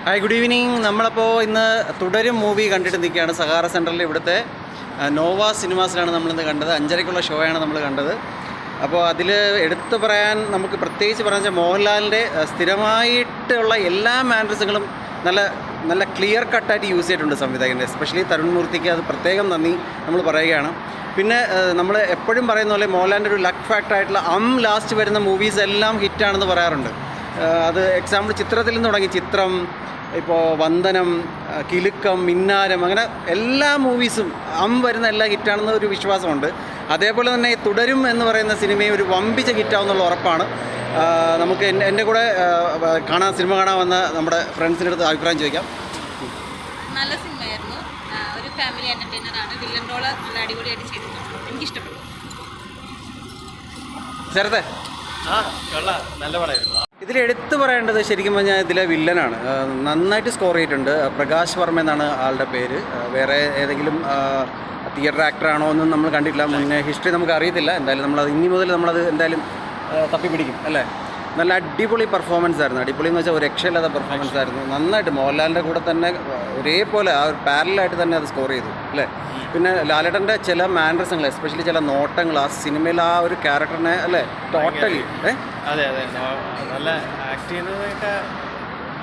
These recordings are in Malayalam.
Hi, good evening. നമ്മളപ്പോൾ ഇന്ന് തുടരും മൂവി കണ്ടിട്ട് നിൽക്കുകയാണ് സഹാറ സെൻറ്ററിൽ. ഇവിടുത്തെ നോവ സിനിമാസിലാണ് നമ്മളിന്ന് കണ്ടത്. 5:30-ക്കുള്ള ഷോയാണ് നമ്മൾ കണ്ടത്. അപ്പോൾ അതിൽ എടുത്തു പറയാൻ നമുക്ക് പ്രത്യേകിച്ച് പറയാൻ വെച്ചാൽ മോഹൻലാലിൻ്റെ സ്ഥിരമായിട്ടുള്ള എല്ലാ മാനറിസങ്ങളും നല്ല നല്ല ക്ലിയർ കട്ടായിട്ട് യൂസ് ചെയ്തിട്ടുണ്ട് സംവിധായകൻ്റെ. എസ്പെഷ്യലി തരുൺ മൂർത്തിക്ക് അത് പ്രത്യേകം നന്ദി നമ്മൾ പറയുകയാണ്. പിന്നെ നമ്മൾ എപ്പോഴും പറയുന്ന പോലെ മോഹൻലാലിൻ്റെ ഒരു ലക്ക് ഫാക്ടറായിട്ടുള്ള ലാസ്റ്റ് വരുന്ന മൂവീസ് എല്ലാം ഹിറ്റാണെന്ന് പറയാറുണ്ട്. അത് എക്സാമ്പിൾ ചിത്രത്തിൽ നിന്ന് തുടങ്ങി ചിത്രം, ഇപ്പോൾ വന്ദനം, കിലുക്കം, മിന്നാരം, അങ്ങനെ എല്ലാ മൂവീസും വരുന്ന എല്ലാ ഹിറ്റാണെന്ന് ഒരു വിശ്വാസമുണ്ട്. അതേപോലെ തന്നെ തുടരും എന്ന് പറയുന്ന സിനിമയും ഒരു വമ്പിച്ച ഹിറ്റാവുന്നുള്ള ഉറപ്പാണ്. നമുക്ക് എൻ്റെ കൂടെ സിനിമ കാണാൻ വന്ന നമ്മുടെ ഫ്രണ്ട്സിൻ്റെ അടുത്ത് അഭിപ്രായം ചോദിക്കാം. നല്ല സിനിമയായിരുന്നു. ഒരു ഫാമിലി എൻ്റർടൈനറാണ്. വില്ലൻ റോള് നല്ല അടിപൊളിയായിട്ട് ചെയ്തിട്ടുണ്ട്. എനിക്കിഷ്ടപ്പെട്ടു. ചേർത്തെ നല്ല പടമായിരുന്നു. ഇതിൽ എടുത്തു പറയേണ്ടത് ശരിക്കും പറഞ്ഞാൽ ഇതിലെ വില്ലനാണ്. നന്നായിട്ട് സ്കോർ ചെയ്തിട്ടുണ്ട്. പ്രകാശ് വർമ്മ എന്നാണ് ആളുടെ പേര്. വേറെ ഏതെങ്കിലും തിയേറ്റർ ആക്ടറാണോ എന്നും നമ്മൾ കണ്ടിട്ടില്ല. മുന്നേ ഹിസ്റ്ററി നമുക്ക് അറിയത്തില്ല. എന്തായാലും നമ്മളത് ഇനി മുതൽ നമ്മളത് എന്തായാലും തപ്പിപ്പിടിക്കും അല്ലേ. നല്ല അടിപൊളി പെർഫോമൻസ് ആയിരുന്നു. അടിപൊളി എന്ന് വെച്ചാൽ ഒരു രക്ഷയില്ലാത്ത പെർഫോമൻസ് ആയിരുന്നു. നന്നായിട്ട് മോഹൻലാലിൻ്റെ കൂടെ തന്നെ ഒരേപോലെ ആ ഒരു പാരലായിട്ട് തന്നെ അത് സ്കോർ ചെയ്തു അല്ലേ. പിന്നെ ലാലേട്ടൻ്റെ ചില മാനറിസങ്ങൾ, എസ്പെഷ്യലി ചില നോട്ടങ്ങൾ ആ സിനിമയിൽ ആ ഒരു ക്യാരക്ടറിനെ അല്ലേ ടോട്ടലി അതെ നല്ല ആക്ട് ചെയ്യുന്നതൊക്കെ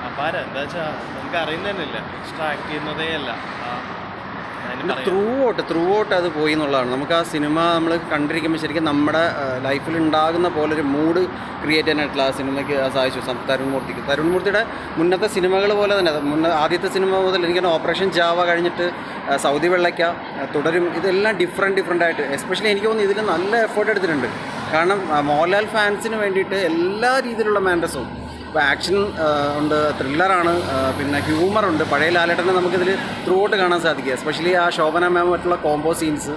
അപാരം. എന്താ വെച്ചാൽ നമുക്ക് അറിയുന്നതന്നില്ല, എക്സ്ട്രാ ആക്ട് ചെയ്യുന്നതേ അല്ല. ത്രൂ ഔട്ട് അത് പോയി എന്നുള്ളതാണ്. നമുക്ക് ആ സിനിമ നമ്മൾ കണ്ടിരിക്കുമ്പോൾ ശരിക്കും നമ്മുടെ ലൈഫിൽ ഉണ്ടാകുന്ന പോലൊരു മൂഡ് ക്രിയേറ്റ് ചെയ്യാനായിട്ടുള്ള ആ സിനിമയ്ക്ക് സാധിച്ചു തരുൺ മൂർത്തിയുടെ മുന്നത്തെ സിനിമകൾ പോലെ തന്നെ. ആദ്യത്തെ സിനിമ മുതൽ എനിക്കാണ് ഓപ്പറേഷൻ ജാവ കഴിഞ്ഞിട്ട് സൗദി വെള്ളയ്ക്ക, തുടരും, ഇതെല്ലാം ഡിഫറെൻ്റ് ആയിട്ട്. എസ്പെഷ്യലി എനിക്ക് തോന്നുന്നു ഇതിൽ നല്ല എഫേർട്ട് എടുത്തിട്ടുണ്ട്. കാരണം മോഹൻലാൽ ഫാൻസിന് വേണ്ടിയിട്ട് എല്ലാ രീതിയിലുള്ള മാനറിസവും, ഇപ്പോൾ ആക്ഷൻ ഉണ്ട്, ത്രില്ലറാണ്, പിന്നെ ഹ്യൂമറുണ്ട്. പഴയ ലാലേട്ടനെ നമുക്കിതിൽ ത്രൂ ഔട്ട് കാണാൻ സാധിക്കുക. എസ്പെഷ്യലി ആ ശോഭന മാമുമായിട്ടുള്ള കോംബോ സീൻസ്.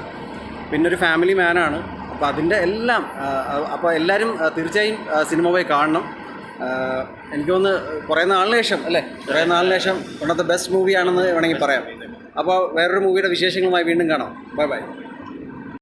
പിന്നെ ഒരു ഫാമിലി മാനാണ്. അപ്പോൾ അതിൻ്റെ എല്ലാം അപ്പോൾ എല്ലാവരും തീർച്ചയായും സിനിമ പോയി കാണണം. എനിക്ക് തോന്നുന്നു കുറേ നാളിന് ശേഷം വൺ ഓഫ് ദ ബെസ്റ്റ് മൂവിയാണെന്ന് വേണമെങ്കിൽ പറയാം. അപ്പോൾ വേറൊരു മൂവിയുടെ വിശേഷങ്ങളുമായി വീണ്ടും കാണാം. ബൈ.